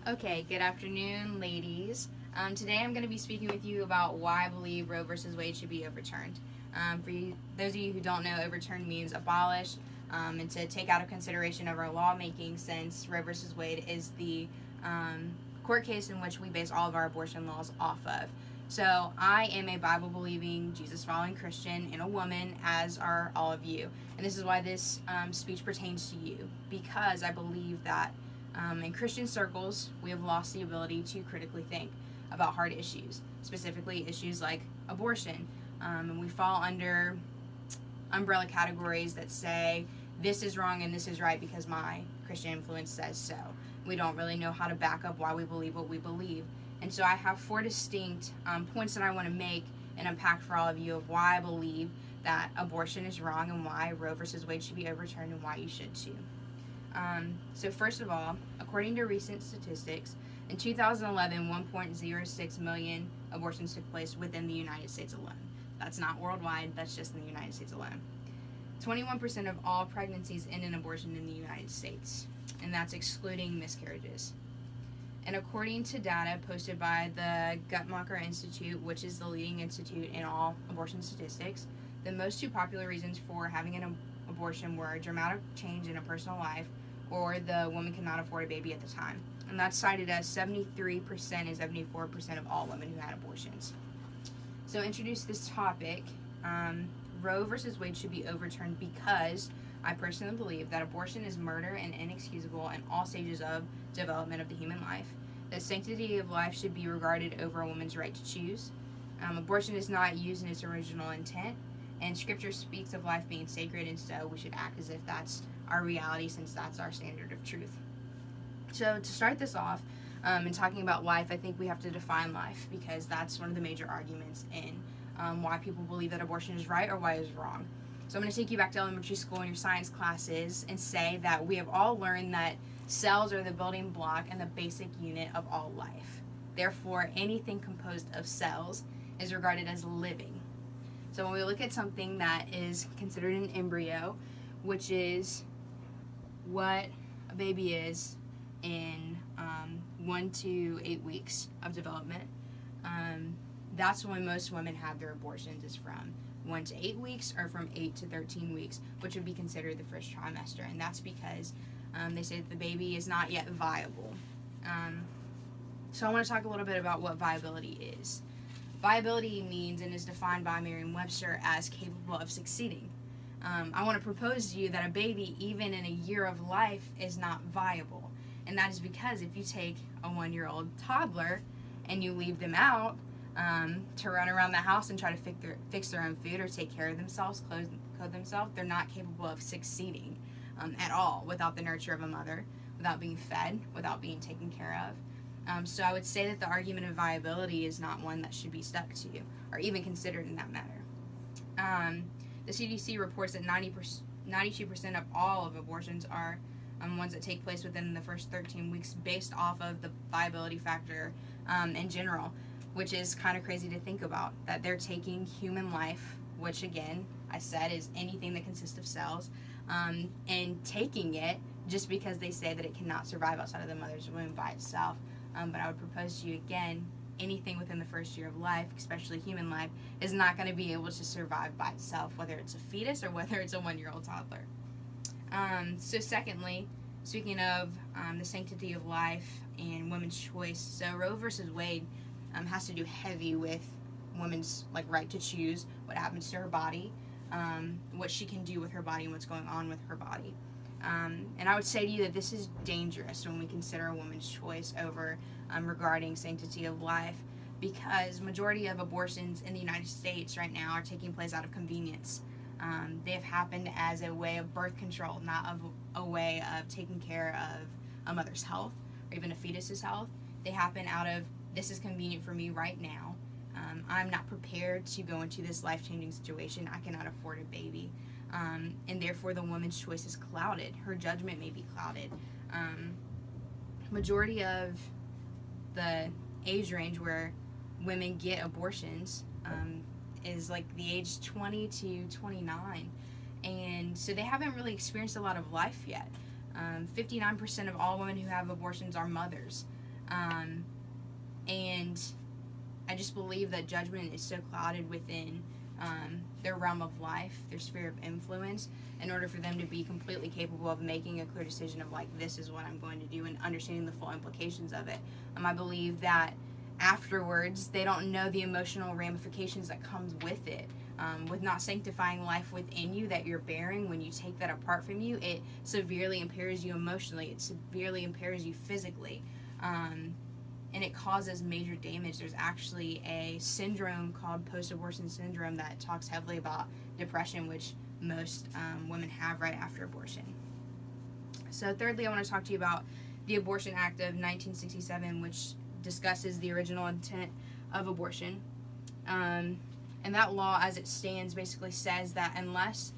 Okay, good afternoon, ladies. Today I'm going to be speaking with you about why I believe Roe versus Wade should be overturned. Those of you who don't know, overturn means abolish, and to take out of consideration of our lawmaking, since Roe versus Wade is the court case in which we base all of our abortion laws off of. So I am a Bible-believing, Jesus-following Christian and a woman, as are all of you. And this is why this speech pertains to you, because I believe that in Christian circles, we have lost the ability to critically think about hard issues, specifically issues like abortion. And we fall under umbrella categories that say this is wrong and this is right because my Christian influence says so. We don't really know how to back up why we believe what we believe. And so I have four distinct points that I want to make and unpack for all of you of why I believe that abortion is wrong and why Roe versus Wade should be overturned and why you should too. So first of all, according to recent statistics, in 2011, 1.06 million abortions took place within the United States alone. That's not worldwide, that's just in the United States alone. 21% of all pregnancies end in abortion in the United States, and that's excluding miscarriages. And according to data posted by the Guttmacher Institute, which is the leading institute in all abortion statistics, the most two popular reasons for having an abortion were dramatic change in a personal life or the woman cannot afford a baby at the time. And that's cited as 73% and 74% of all women who had abortions. So introduce this topic, Roe versus Wade should be overturned because I personally believe that abortion is murder and inexcusable in all stages of development of the human life. The sanctity of life should be regarded over a woman's right to choose. Abortion is not used in its original intent, and Scripture speaks of life being sacred, and so we should act as if that's our reality, since that's our standard of truth. So to start this off, in talking about life, I think we have to define life, because that's one of the major arguments in why people believe that abortion is right or why it's wrong. So I'm going to take you back to elementary school in your science classes and say that we have all learned that cells are the building block and the basic unit of all life. Therefore, anything composed of cells is regarded as living. So when we look at something that is considered an embryo, which is what a baby is in 1 to 8 weeks of development, that's when most women have their abortions, is from 1 to 8 weeks or from 8 to 13 weeks, which would be considered the first trimester. And that's because they say that the baby is not yet viable. So I want to talk a little bit about what viability is. Viability means and is defined by Merriam-Webster as capable of succeeding. I want to propose to you that a baby, even in a year of life, is not viable. And that is because if you take a 1-year-old toddler and you leave them out to run around the house and try to fix their own food or take care of themselves, clothe themselves, they're not capable of succeeding at all without the nurture of a mother, without being fed, without being taken care of. So I would say that the argument of viability is not one that should be stuck to or even considered in that matter. The CDC reports that 92% of all of abortions are ones that take place within the first 13 weeks based off of the viability factor in general, which is kind of crazy to think about, that they're taking human life, which again, I said is anything that consists of cells, and taking it just because they say that it cannot survive outside of the mother's womb by itself. But I would propose to you again, anything within the first year of life, especially human life, is not going to be able to survive by itself, whether it's a fetus or whether it's a 1-year-old toddler. So secondly, speaking of the sanctity of life and women's choice, so Roe versus Wade has to do heavy with women's right to choose what happens to her body, what she can do with her body and what's going on with her body. And I would say to you that this is dangerous when we consider a woman's choice over regarding sanctity of life, because majority of abortions in the United States right now are taking place out of convenience. They have happened as a way of birth control, not of a way of taking care of a mother's health or even a fetus's health. They happen out of, this is convenient for me right now. I'm not prepared to go into this life-changing situation. I cannot afford a baby. And therefore the woman's choice is clouded. Her judgment may be clouded. Majority of the age range where women get abortions is like the age 20 to 29. And so they haven't really experienced a lot of life yet. 59% of all women who have abortions are mothers. And I just believe that judgment is so clouded within their realm of life, their sphere of influence, in order for them to be completely capable of making a clear decision of, like, this is what I'm going to do, and understanding the full implications of it. I believe that afterwards they don't know the emotional ramifications that comes with it. With not sanctifying life within you that you're bearing, when you take that apart from you, it severely impairs you emotionally, it severely impairs you physically, and it causes major damage. There's actually a syndrome called post-abortion syndrome that talks heavily about depression, which most women have right after abortion. So thirdly, I want to talk to you about the Abortion Act of 1967, which discusses the original intent of abortion. And that law, as it stands, basically says that unless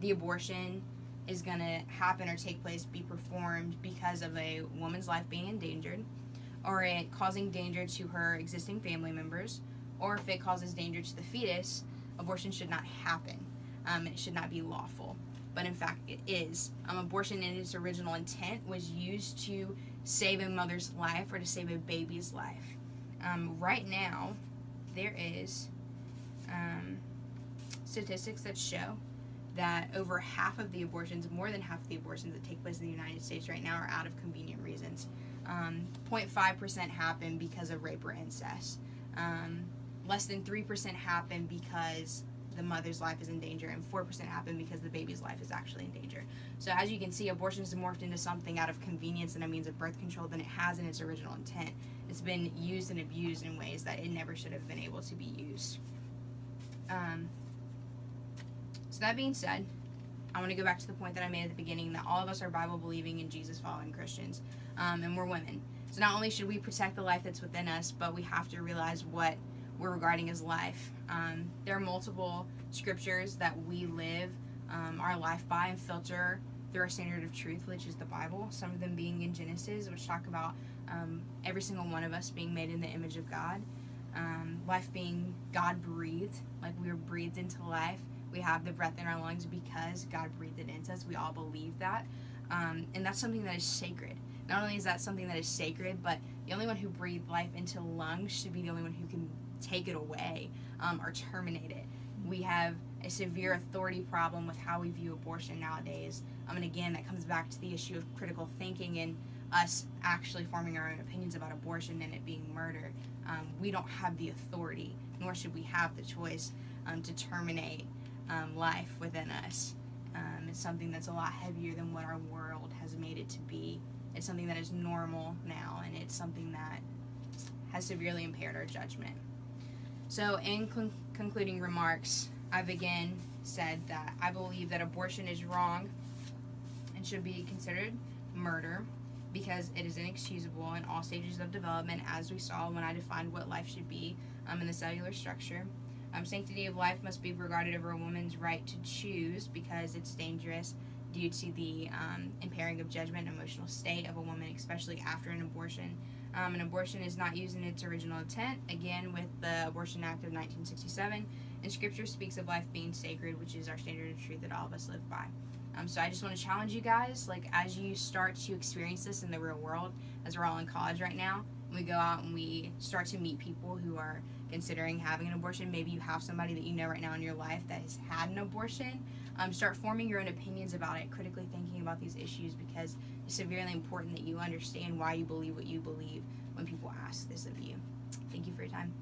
the abortion is going to happen or take place, be performed because of a woman's life being endangered, or it causing danger to her existing family members, or if it causes danger to the fetus, abortion should not happen. It should not be lawful. But in fact, it is. Abortion in its original intent was used to save a mother's life or to save a baby's life. Right now, there is statistics that show that over half of the abortions, more than half of the abortions that take place in the United States right now, are out of convenient reasons. 0.5% happen because of rape or incest. Less than 3% happen because the mother's life is in danger, and 4% happen because the baby's life is actually in danger. So as you can see, abortion has morphed into something out of convenience and a means of birth control than it has in its original intent. It's been used and abused in ways that it never should have been able to be used. So that being said, I want to go back to the point that I made at the beginning, that all of us are Bible-believing and Jesus-following Christians, and we're women. So not only should we protect the life that's within us, but we have to realize what we're regarding as life. There are multiple scriptures that we live our life by and filter through our standard of truth, which is the Bible. Some of them being in Genesis, which talk about every single one of us being made in the image of God. Life being God-breathed, like we were breathed into life. We have the breath in our lungs because God breathed it into us. We all believe that. And that's something that is sacred. Not only is that something that is sacred, but the only one who breathed life into lungs should be the only one who can take it away or terminate it. We have a severe authority problem with how we view abortion nowadays. And again, that comes back to the issue of critical thinking and us actually forming our own opinions about abortion and it being murder. We don't have the authority, nor should we have the choice to terminate life within us. It's something that's a lot heavier than what our world has made it to be. It's something that is normal now, and it's something that has severely impaired our judgment. So in concluding remarks, I've again said that I believe that abortion is wrong and should be considered murder because it is inexcusable in all stages of development, as we saw when I defined what life should be in the cellular structure. Sanctity of life must be regarded over a woman's right to choose because it's dangerous due to the impairing of judgment and emotional state of a woman, especially after an abortion. An abortion is not used in its original intent, again with the Abortion Act of 1967, and Scripture speaks of life being sacred, which is our standard of truth that all of us live by. So I just want to challenge you guys, like as you start to experience this in the real world, as we're all in college right now, we go out and we start to meet people who are considering having an abortion. Maybe you have somebody that you know right now in your life that has had an abortion. Start forming your own opinions about it, critically thinking about these issues, because it's severely important that you understand why you believe what you believe when people ask this of you. Thank you for your time.